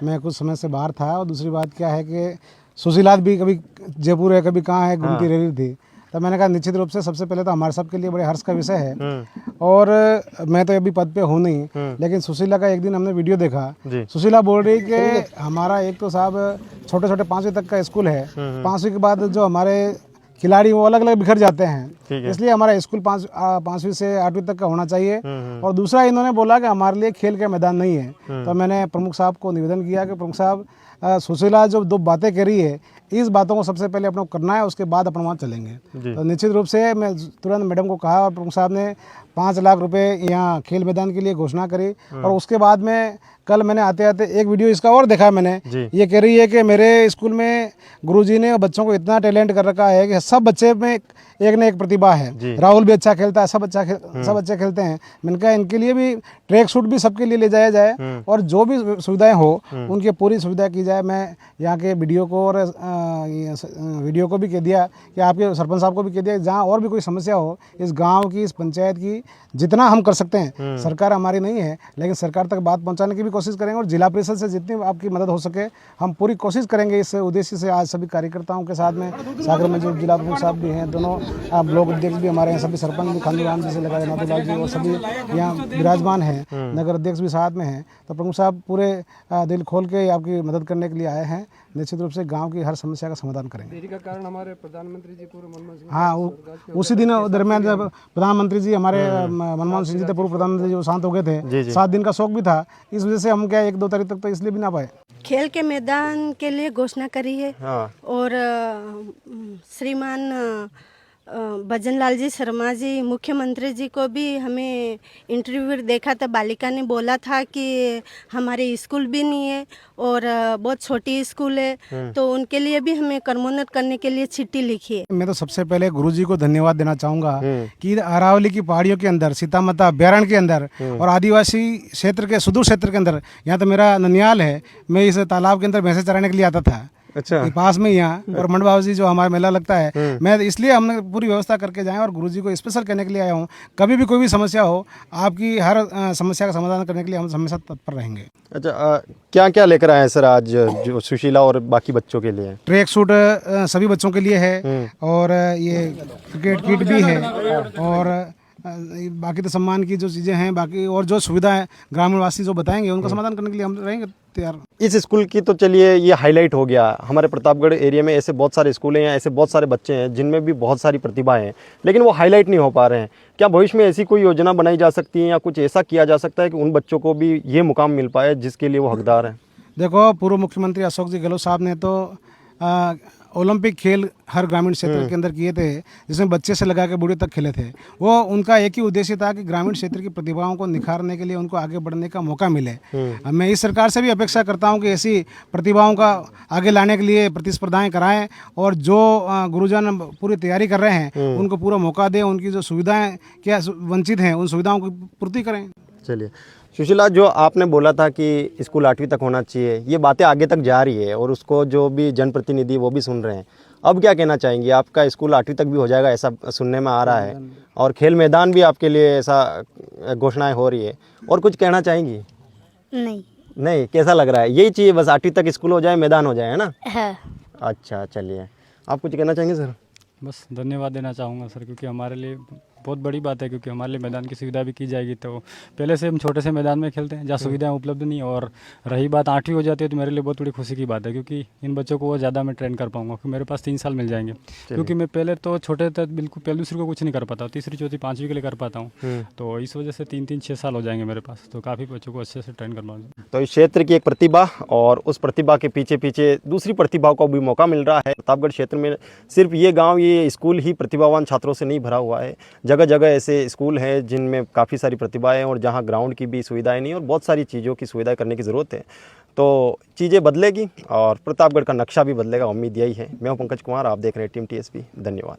मैं कुछ समय से बाहर था, और दूसरी बात क्या है कि सुशीलात भी कभी जयपुर है, कभी कहाँ है, घूमती रह रही थी। तो मैंने कहा निश्चित रूप से सबसे पहले तो हमारे सबके लिए बड़े हर्ष का विषय है। और मैं तो अभी पद पे हूँ नहीं, लेकिन सुशीला का एक दिन हमने वीडियो देखा। सुशीला बोल रही कि हमारा एक तो साहब छोटे छोटे 5वीं तक का स्कूल है, 5वीं के बाद जो हमारे खिलाड़ी वो अलग अलग बिखर जाते हैं, इसलिए हमारा स्कूल 5वीं से 8वीं तक का होना चाहिए। और दूसरा इन्होंने बोला कि हमारे लिए खेल का मैदान नहीं है। तो मैंने प्रमुख साहब को निवेदन किया कि प्रमुख साहब, सुशीला जो 2 बातें करी है, इस बातों को सबसे पहले अपने को करना है, उसके बाद अपन वहाँ चलेंगे। तो निश्चित रूप से मैं तुरंत मैडम को कहा, और प्रमुख साहब ने 5 लाख रुपए यहाँ खेल मैदान के लिए घोषणा करी। और उसके बाद में कल मैंने आते आते एक वीडियो इसका और देखा मैंने, ये कह रही है कि मेरे स्कूल में गुरुजी ने बच्चों को इतना टैलेंट कर रखा है कि सब बच्चे में एक न एक प्रतिभा है। राहुल भी अच्छा खेलता है, सब बच्चे खेलते हैं। मैंने कहा इनके लिए भी ट्रैक सूट भी सबके लिए ले जाया जाए, और जो भी सुविधाएं हो उनकी पूरी सुविधा की जाए। मैं यहाँ के वीडियो को और वीडियो को भी कह दिया कि आपके सरपंच साहब को भी कह दिया, जहाँ और भी कोई समस्या हो इस गाँव की, इस पंचायत की, जितना हम कर सकते हैं, सरकार हमारी नहीं है लेकिन सरकार तक बात पहुँचाने की भी कोशिश करेंगे। और जिला परिषद से जितनी आपकी मदद हो सके हम पूरी कोशिश करेंगे। इस उद्देश्य से आज सभी कार्यकर्ताओं के साथ में सागर में जो जिला प्रमुख साहब भी हैं, दोनों ब्लॉक अध्यक्ष भी हमारे हैं, सभी सरपंच भी, खानू राम जी से लगाए नाथूलाल जी, और सभी यहाँ विराजमान हैं, नगर अध्यक्ष भी साथ में हैं। तो प्रमुख साहब पूरे दिल खोल के आपकी मदद करने के लिए आए हैं। निश्चित रूप से गांव की हर समस्या का समाधान करेंगे। देरी का कारण हमारे प्रधानमंत्री जी पूर्व मनमोहन सिंह, हाँ, उसी दिन दरमियान जब प्रधानमंत्री जी हमारे मनमोहन सिंह जी थे, पूर्व प्रधानमंत्री जी, वो शांत हो गए थे। 7 दिन का शोक भी था, इस वजह से हम क्या 1-2 तारीख तक तो इसलिए भी ना पाए। खेल के मैदान के लिए घोषणा करी है। और श्रीमान भजन लाल जी शर्मा जी, मुख्यमंत्री जी को भी हमें इंटरव्यू देखा था। बालिका ने बोला था कि हमारे स्कूल भी नहीं है और बहुत छोटी स्कूल है, तो उनके लिए भी हमें कर्मोन्नत करने के लिए चिट्ठी लिखी है। मैं तो सबसे पहले गुरुजी को धन्यवाद देना चाहूँगा कि अरावली की पहाड़ियों के अंदर, सीतामाता अभ्यारण्य के अंदर और आदिवासी क्षेत्र के सुदूर क्षेत्र के अंदर, यहाँ तो मेरा ननियाल है, मैं इस तालाब के अंदर भैंसे चराने के लिए आता था। अच्छा, पास में यहाँ और मंड बाबा जी जो हमारा मेला लगता है, मैं इसलिए हमने पूरी व्यवस्था करके जाए और गुरुजी को स्पेशल कहने के लिए आया हूँ। कभी भी कोई भी समस्या हो, आपकी हर समस्या का समाधान करने के लिए हम हमेशा तत्पर रहेंगे। अच्छा, क्या क्या लेकर आए हैं सर आज जो सुशीला और बाकी बच्चों के लिए? ट्रैक सूट सभी बच्चों के लिए है, और ये क्रिकेट किट भी है, और बाकी तो सम्मान की जो चीज़ें हैं, बाकी और जो सुविधाएं ग्रामीणवासी जो बताएंगे उनका समाधान करने के लिए हम रहेंगे तैयार। इस स्कूल की तो चलिए ये हाईलाइट हो गया। हमारे प्रतापगढ़ एरिया में ऐसे बहुत सारे स्कूल हैं, ऐसे बहुत सारे बच्चे हैं जिनमें भी बहुत सारी प्रतिभाएं हैं, लेकिन वो हाईलाइट नहीं हो पा रहे हैं। क्या भविष्य में ऐसी कोई योजना बनाई जा सकती है या कुछ ऐसा किया जा सकता है कि उन बच्चों को भी ये मुकाम मिल पाए जिसके लिए वो हकदार हैं? देखो, पूर्व मुख्यमंत्री अशोक जी गहलोत साहब ने तो ओलंपिक खेल हर ग्रामीण क्षेत्र के अंदर किए थे, जिसमें बच्चे से लगा के बूढ़े तक खेले थे। वो उनका एक ही उद्देश्य था कि ग्रामीण क्षेत्र की प्रतिभाओं को निखारने के लिए उनको आगे बढ़ने का मौका मिले। मैं इस सरकार से भी अपेक्षा करता हूं कि ऐसी प्रतिभाओं का आगे लाने के लिए प्रतिस्पर्धाएं कराएं, और जो गुरुजन पूरी तैयारी कर रहे हैं उनको पूरा मौका दें, उनकी जो सुविधाएं क्या वंचित हैं उन सुविधाओं की पूर्ति करें। चलिए सुशीला, जो आपने बोला था कि स्कूल 8वीं तक होना चाहिए, ये बातें आगे तक जा रही है और उसको जो भी जनप्रतिनिधि वो भी सुन रहे हैं। अब क्या कहना चाहेंगे? आपका स्कूल 8वीं तक भी हो जाएगा ऐसा सुनने में आ रहा है, और खेल मैदान भी आपके लिए ऐसा घोषणाएं हो रही है, और कुछ कहना चाहेंगी? नहीं, कैसा लग रहा है? यही चाहिए बस, 8वीं तक स्कूल हो जाए, मैदान हो जाए, है ना? है। अच्छा, चलिए, आप कुछ कहना चाहेंगे सर? बस धन्यवाद देना चाहूँगा सर, क्योंकि हमारे लिए बहुत बड़ी बात है, क्योंकि हमारे लिए मैदान की सुविधा भी की जाएगी। तो पहले से हम छोटे से मैदान में खेलते हैं जहाँ सुविधाएं उपलब्ध नहीं, और रही बात 8वीं हो जाती है तो मेरे लिए बहुत बड़ी खुशी की बात है, क्योंकि इन बच्चों को वो ज़्यादा मैं ट्रेन कर पाऊँगा, क्योंकि मेरे पास 3 साल मिल जाएंगे। क्योंकि मैं पहले तो छोटे तक बिल्कुल पहले दूसरे को कुछ नहीं कर पाता, तीसरी चौथी 5वीं के लिए कर पाता हूँ, तो इस वजह से 3-6 साल हो जाएंगे मेरे पास, तो काफ़ी बच्चों को अच्छे से ट्रेन कर पाऊँगा। तो इस क्षेत्र की एक प्रतिभा और उस प्रतिभा के पीछे पीछे दूसरी प्रतिभाओं को भी मौका मिल रहा है। प्रतापगढ़ क्षेत्र में सिर्फ ये गाँव, ये स्कूल ही प्रतिभावान छात्रों से नहीं भरा हुआ है, जगह जगह ऐसे स्कूल है जिनमें काफ़ी सारी प्रतिभाएं हैं और जहां ग्राउंड की भी सुविधाएं नहीं और बहुत सारी चीज़ों की सुविधाएं करने की ज़रूरत है। तो चीज़ें बदलेगी और प्रतापगढ़ का नक्शा भी बदलेगा, उम्मीद यही है। मैं हूं पंकज कुमार, आप देख रहे हैं टीम TSP। धन्यवाद।